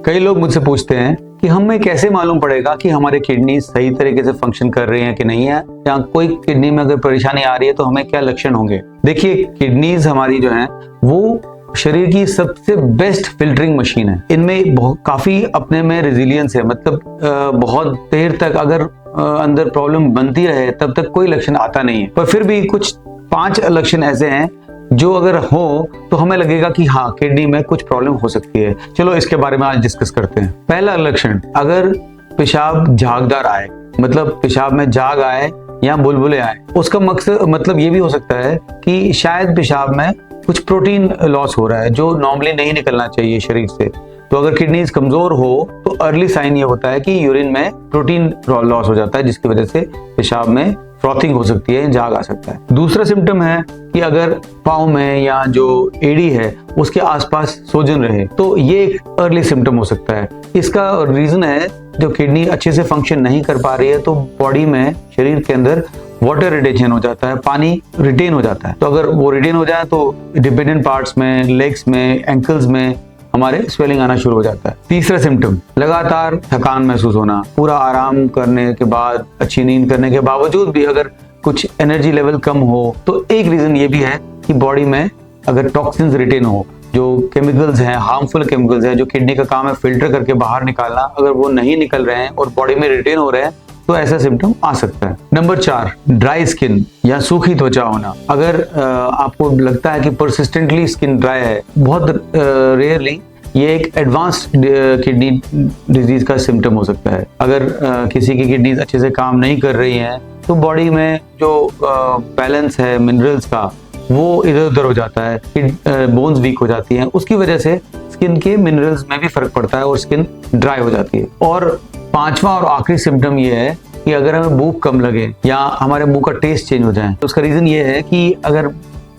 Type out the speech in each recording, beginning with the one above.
कई लोग मुझसे पूछते हैं कि हमें कैसे मालूम पड़ेगा कि हमारे किडनी सही तरीके से फंक्शन कर रही हैं कि नहीं है, या कोई किडनी में अगर परेशानी आ रही है तो हमें क्या लक्षण होंगे। देखिए, किडनीज हमारी जो है वो शरीर की सबसे बेस्ट फिल्टरिंग मशीन है। इनमें काफी अपने में रेजिलियंस है, मतलब बहुत देर तक अगर अंदर प्रॉब्लम बनती रहे तब तक कोई लक्षण आता नहीं है। पर फिर भी कुछ 5 लक्षण ऐसे हैं जो अगर हो तो हमें लगेगा कि हाँ, किडनी में कुछ प्रॉब्लम हो सकती है। चलो इसके बारे में आज डिस्कस करते हैं। पहला लक्षण, अगर पेशाब झागदार आए, मतलब पेशाब में झाग आए या बुलबुले आए, उसका मकसद मतलब ये भी हो सकता है कि शायद पेशाब में कुछ प्रोटीन लॉस हो रहा है जो नॉर्मली नहीं निकलना चाहिए शरीर से। तो अगर किडनीज कमजोर हो तो अर्ली साइन ये होता है कि यूरिन में प्रोटीन लॉस हो जाता है, जिसकी वजह से पेशाब में फ्रॉथिंग हो सकती है, झाग आ सकता है। दूसरा सिम्टम है कि अगर पाँव में या जो एड़ी है उसके आसपास सूजन रहे, तो ये एक अर्ली सिम्टम हो सकता है। इसका रीजन है जो किडनी अच्छे से फंक्शन नहीं कर पा रही है, तो बॉडी में, शरीर के अंदर वाटर रिटेंशन हो जाता है, पानी रिटेन हो जाता है। तो अगर वो रिटेन हो जाए तो डिपेंडेंट पार्ट्स में, लेग्स में, एंकल्स में हमारे स्वेलिंग आना शुरू हो जाता है। तीसरा सिम्टम, लगातार थकान महसूस होना, पूरा आराम करने के बाद, अच्छी नींद करने के बावजूद भी अगर कुछ एनर्जी लेवल कम हो, तो एक रीजन ये भी है कि बॉडी में अगर टॉक्सिन्स रिटेन हो, जो केमिकल्स हैं, हार्मफुल केमिकल्स हैं जो किडनी का काम है फिल्टर करके बाहर निकालना, अगर वो नहीं निकल रहे हैं और बॉडी में रिटेन हो रहे हैं तो ऐसा सिम्टम आ सकता है। नंबर 4, ड्राई स्किन या सूखी त्वचा होना। अगर आपको लगता है कि परसिस्टेंटली स्किन ड्राई है, बहुत रेयरली ये एक एडवांस्ड किडनी डिजीज का सिम्टम हो सकता है। अगर किसी की किडनीज अच्छे से काम नहीं कर रही हैं तो बॉडी में जो बैलेंस है मिनरल्स का वो इधर उधर हो जाता है, बोन्स वीक हो जाती हैं, उसकी वजह से स्किन के मिनरल्स में भी फर्क पड़ता है और स्किन ड्राई हो जाती है। और 5वां और आखिरी सिम्टम ये है कि अगर हमें भूख कम लगे या हमारे मुंह का टेस्ट चेंज हो जाए, तो उसका रीजन ये है कि अगर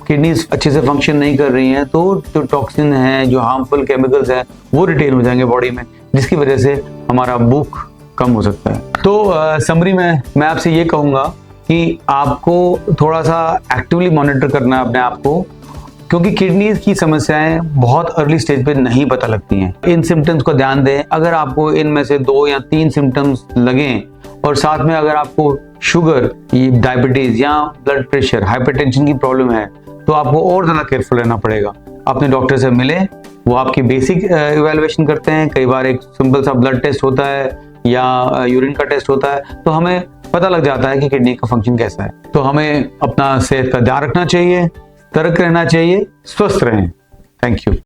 किडनीज अच्छे से फंक्शन नहीं कर रही हैं तो जो टॉक्सिन है, जो हार्मफुल केमिकल्स हैं, वो रिटेन हो जाएंगे बॉडी में, जिसकी वजह से हमारा भूख कम हो सकता है। तो समरी में मैं आपसे ये कहूंगा कि आपको थोड़ा सा एक्टिवली मॉनिटर करना है अपने आप को, क्योंकि किडनीज की समस्याएं बहुत अर्ली स्टेज पे नहीं पता लगती हैं। इन सिम्टम्स को ध्यान दें। अगर आपको इनमें से 2 या 3 सिम्टम्स लगें और साथ में अगर आपको शुगर, डायबिटीज या ब्लड प्रेशर, हाइपरटेंशन की प्रॉब्लम है, तो आपको और ज्यादा केयरफुल रहना पड़ेगा। अपने डॉक्टर से मिले, वो आपकी बेसिक इवैल्यूएशन करते हैं। कई बार एक सिंपल सा ब्लड टेस्ट होता है या यूरिन का टेस्ट होता है, तो हमें पता लग जाता है कि किडनी का फंक्शन कैसा है। तो हमें अपना सेहत का ध्यान रखना चाहिए, सतर्क रहना चाहिए, स्वस्थ रहें। Thank you.